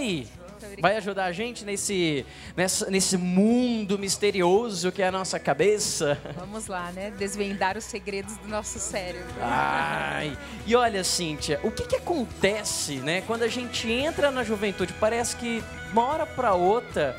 aí? Vai ajudar a gente nesse mundo misterioso que é a nossa cabeça? Vamos lá, né? Desvendar os segredos do nosso cérebro. Ai, e olha, Cíntia, o que acontece, né, quando a gente entra na juventude? Parece que de uma hora para outra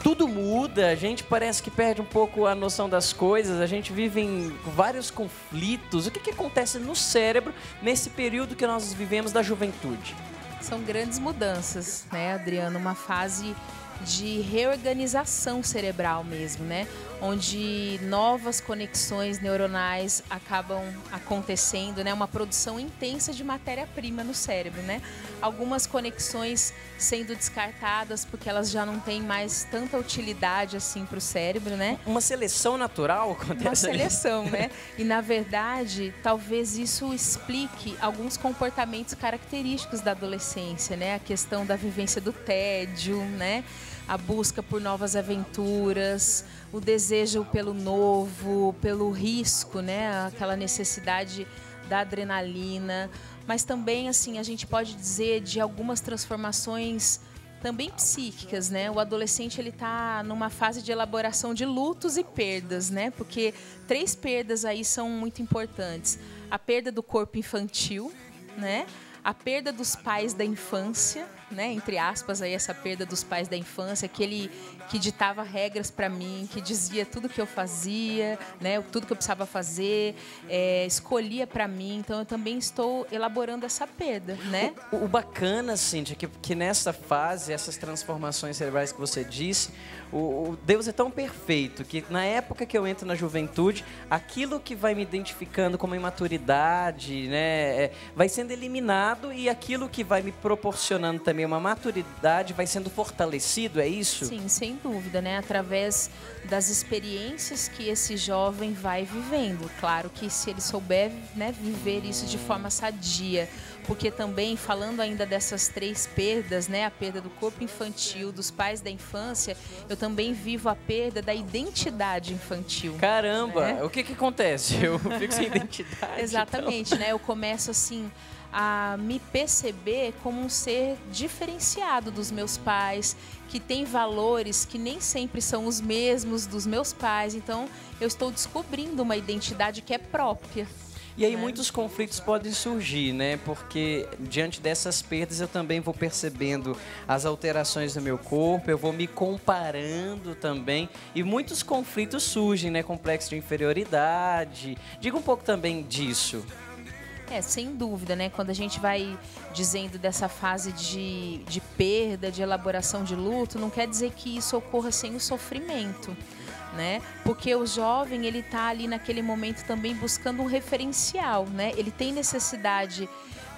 tudo muda, a gente parece que perde um pouco a noção das coisas, a gente vive em vários conflitos. O que acontece no cérebro nesse período que nós vivemos da juventude? São grandes mudanças, né, Adriano? Uma fase de reorganização cerebral mesmo, né? Onde novas conexões neuronais acabam acontecendo, né? Uma produção intensa de matéria-prima no cérebro, né? Algumas conexões sendo descartadas porque elas já não têm mais tanta utilidade assim para o cérebro, né? Uma seleção natural acontece. Uma seleção, né? E na verdade, talvez isso explique alguns comportamentos característicos da adolescência, né? A questão da vivência do tédio, né? A busca por novas aventuras, o desejo pelo novo, pelo risco, né? Aquela necessidade da adrenalina, mas também assim a gente pode dizer de algumas transformações também psíquicas, né? O adolescente ele tá numa fase de elaboração de lutos e perdas, né? Porque 3 perdas aí são muito importantes: a perda do corpo infantil, né? A perda dos pais da infância, né? Entre aspas aí essa perda dos pais da infância, aquele que ditava regras para mim, que dizia tudo que eu fazia, né? Tudo que eu precisava fazer, escolhia para mim. Então eu também estou elaborando essa perda, né? O bacana, Cíntia, que nessa fase, essas transformações cerebrais que você disse, o Deus é tão perfeito que na época que eu entro na juventude, aquilo que vai me identificando como imaturidade, né, vai sendo eliminado, e aquilo que vai me proporcionando também uma maturidade vai sendo fortalecido, é isso? Sim, sem dúvida, né? Através das experiências que esse jovem vai vivendo. Claro que se ele souber, né, viver isso de forma sadia, porque também, falando ainda dessas 3 perdas, né, a perda do corpo infantil, dos pais da infância, eu também vivo a perda da identidade infantil. Caramba, né? o que acontece? Eu fico sem identidade. Exatamente, então. né? Eu começo assim a me perceber como um ser diferenciado dos meus pais, que tem valores que nem sempre são os mesmos dos meus pais. Então, eu estou descobrindo uma identidade que é própria. E aí muitos conflitos podem surgir, né? Porque diante dessas perdas eu também vou percebendo as alterações do meu corpo, eu vou me comparando também, e muitos conflitos surgem, né? Complexo de inferioridade. Diga um pouco também disso. Sem dúvida, né? Quando a gente vai dizendo dessa fase de perda, de elaboração de luto, não quer dizer que isso ocorra sem o sofrimento, né? Porque o jovem, ele tá ali naquele momento também buscando um referencial, né? Ele tem necessidade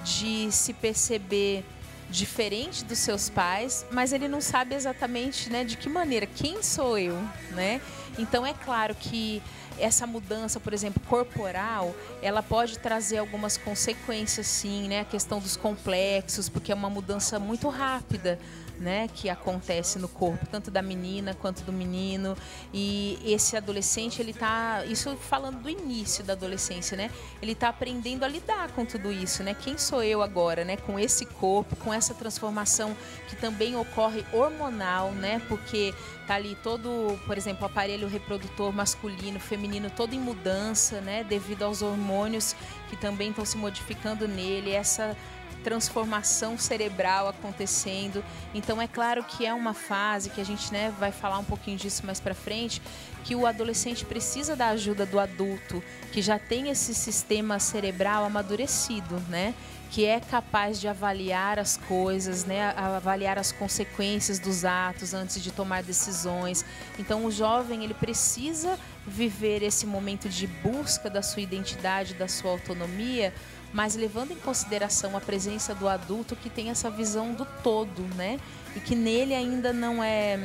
de se perceber diferente dos seus pais, mas ele não sabe exatamente, né, de que maneira, quem sou eu, né? Então é claro que essa mudança, por exemplo, corporal, ela pode trazer algumas consequências, sim, né? A questão dos complexos, porque é uma mudança muito rápida, né, que acontece no corpo, tanto da menina quanto do menino. E esse adolescente, ele tá, isso falando do início da adolescência, né? Ele tá aprendendo a lidar com tudo isso, né? Quem sou eu agora, né? Com esse corpo, com essa transformação que também ocorre hormonal, né? Porque tá ali todo, por exemplo, o aparelho reprodutor masculino, feminino, todo em mudança, né? Devido aos hormônios que também estão se modificando nele, essa transformação cerebral acontecendo. Então é claro que é uma fase que a gente, né, vai falar um pouquinho disso mais para frente, que o adolescente precisa da ajuda do adulto, que já tem esse sistema cerebral amadurecido, né, que é capaz de avaliar as coisas, né, avaliar as consequências dos atos antes de tomar decisões. Então o jovem, ele precisa viver esse momento de busca da sua identidade, da sua autonomia, mas levando em consideração a presença do adulto que tem essa visão do todo, né? E que nele ainda não é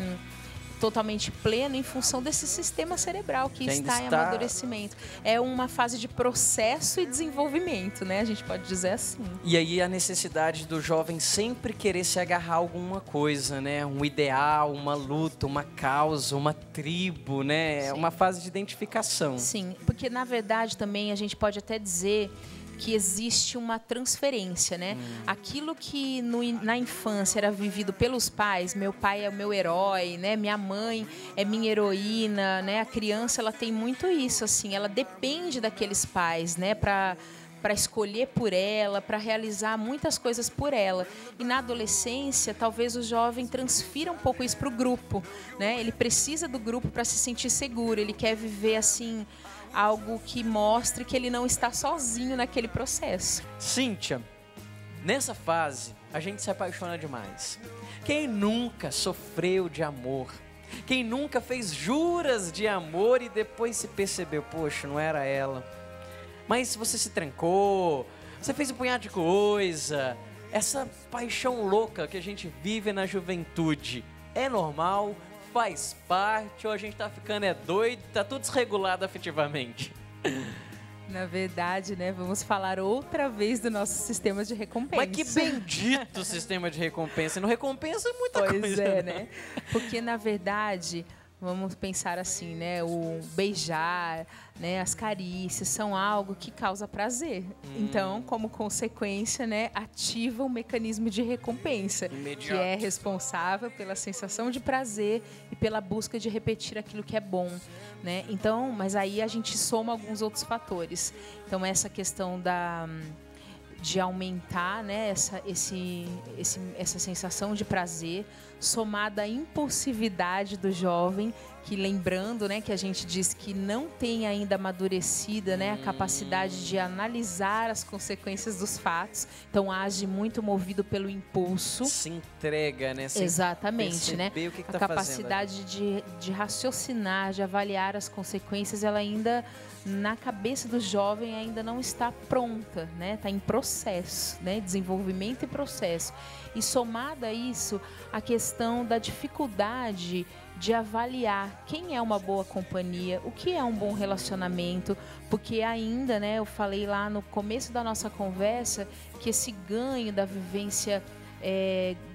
totalmente pleno em função desse sistema cerebral que está em amadurecimento. É uma fase de processo e desenvolvimento, né? A gente pode dizer assim. E aí a necessidade do jovem sempre querer se agarrar a alguma coisa, né? Um ideal, uma luta, uma causa, uma tribo, né? É uma fase de identificação. Sim, porque na verdade também a gente pode até dizer que existe uma transferência, né? Aquilo que na infância era vivido pelos pais, meu pai é o meu herói, né? Minha mãe é minha heroína, né? A criança, ela tem muito isso, assim, ela depende daqueles pais, né? Para escolher por ela, para realizar muitas coisas por ela. E na adolescência, talvez o jovem transfira um pouco isso para o grupo, né? Ele precisa do grupo para se sentir seguro, ele quer viver assim algo que mostre que ele não está sozinho naquele processo. Cíntia, nessa fase, a gente se apaixona demais. Quem nunca sofreu de amor? Quem nunca fez juras de amor e depois se percebeu, poxa, não era ela. Mas você se trancou, você fez um punhado de coisa. Essa paixão louca que a gente vive na juventude é normal? Faz parte? Ou a gente tá ficando doido, tá tudo desregulado afetivamente? Na verdade, né, vamos falar outra vez do nosso sistema de recompensa. Mas que bendito sistema de recompensa. Não recompensa muita coisa. Pois é, né? Porque, na verdade, vamos pensar assim, né? O beijar, né? As carícias são algo que causa prazer. Então, como consequência, né? Ativa um mecanismo de recompensa. Imediato. Que é responsável pela sensação de prazer e pela busca de repetir aquilo que é bom, né? Então, mas aí a gente soma alguns outros fatores. Então, essa questão de aumentar, né, essa sensação de prazer, somada à impulsividade do jovem, que lembrando, né, que a gente diz que não tem ainda amadurecida, né, a capacidade de analisar as consequências dos fatos, então age muito movido pelo impulso. Se entrega, né? Exatamente, né? O que a capacidade de raciocinar, de avaliar as consequências, ela ainda, na cabeça do jovem, ainda não está pronta, né? Está em processo, né? Desenvolvimento e processo. E somada a isso, a questão da dificuldade de avaliar quem é uma boa companhia, o que é um bom relacionamento, porque ainda, né, eu falei lá no começo da nossa conversa que esse ganho da vivência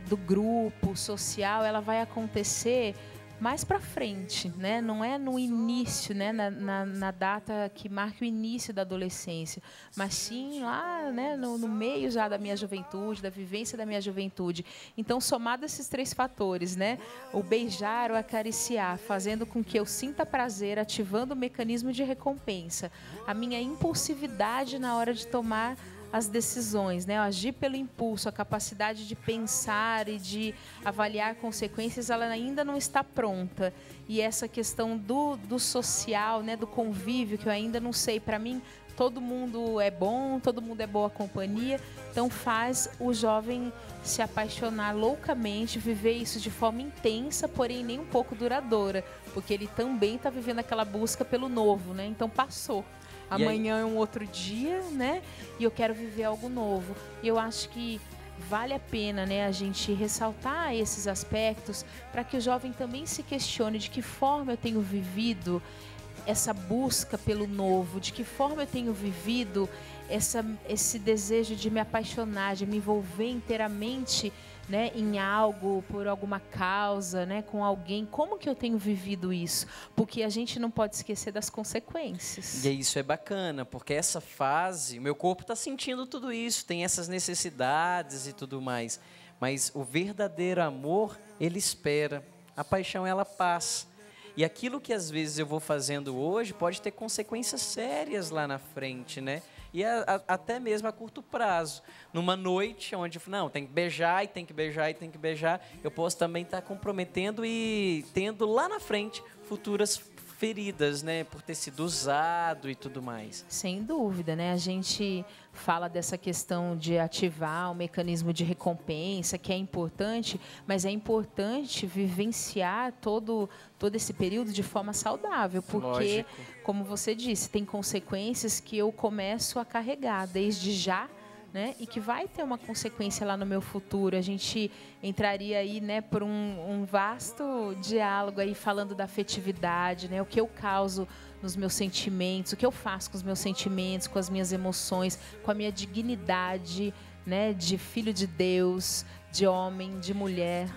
do grupo social, ela vai acontecer mais para frente, né? Não é no início, né? Na data que marca o início da adolescência, mas sim lá, né? No meio já da minha juventude, da vivência da minha juventude. Então, somado esses três fatores, né? O beijar, o acariciar, fazendo com que eu sinta prazer, ativando o mecanismo de recompensa, a minha impulsividade na hora de tomar as decisões, né? Agir pelo impulso, a capacidade de pensar e de avaliar consequências, ela ainda não está pronta. E essa questão do social, né? Do convívio, que eu ainda não sei, para mim, todo mundo é bom, todo mundo é boa companhia, então faz o jovem se apaixonar loucamente, viver isso de forma intensa, porém nem um pouco duradoura, porque ele também está vivendo aquela busca pelo novo, né? Então passou. Amanhã é um outro dia, né? E eu quero viver algo novo. E eu acho que vale a pena, né, a gente ressaltar esses aspectos para que o jovem também se questione de que forma eu tenho vivido essa busca pelo novo, de que forma eu tenho vivido esse desejo de me apaixonar, de me envolver inteiramente, né, em algo, por alguma causa, né, com alguém. Como que eu tenho vivido isso? Porque a gente não pode esquecer das consequências. E isso é bacana, porque essa fase, meu corpo está sentindo tudo isso, tem essas necessidades e tudo mais. Mas o verdadeiro amor, ele espera. A paixão, ela passa. E aquilo que às vezes eu vou fazendo hoje pode ter consequências sérias lá na frente, né? E até mesmo a curto prazo. Numa noite onde, não, tem que beijar, e tem que beijar, e tem que beijar, eu posso também estar comprometendo e tendo lá na frente futuras feridas, né? Por ter sido usado e tudo mais. Sem dúvida, né? A gente fala dessa questão de ativar o mecanismo de recompensa, que é importante, mas é importante vivenciar todo esse período de forma saudável, porque, lógico, como você disse, tem consequências que eu começo a carregar desde já, né? E que vai ter uma consequência lá no meu futuro. A gente entraria aí, né, por um vasto diálogo aí falando da afetividade, né? O que eu causo nos meus sentimentos, o que eu faço com os meus sentimentos, com as minhas emoções, com a minha dignidade, né, de filho de Deus, de homem, de mulher.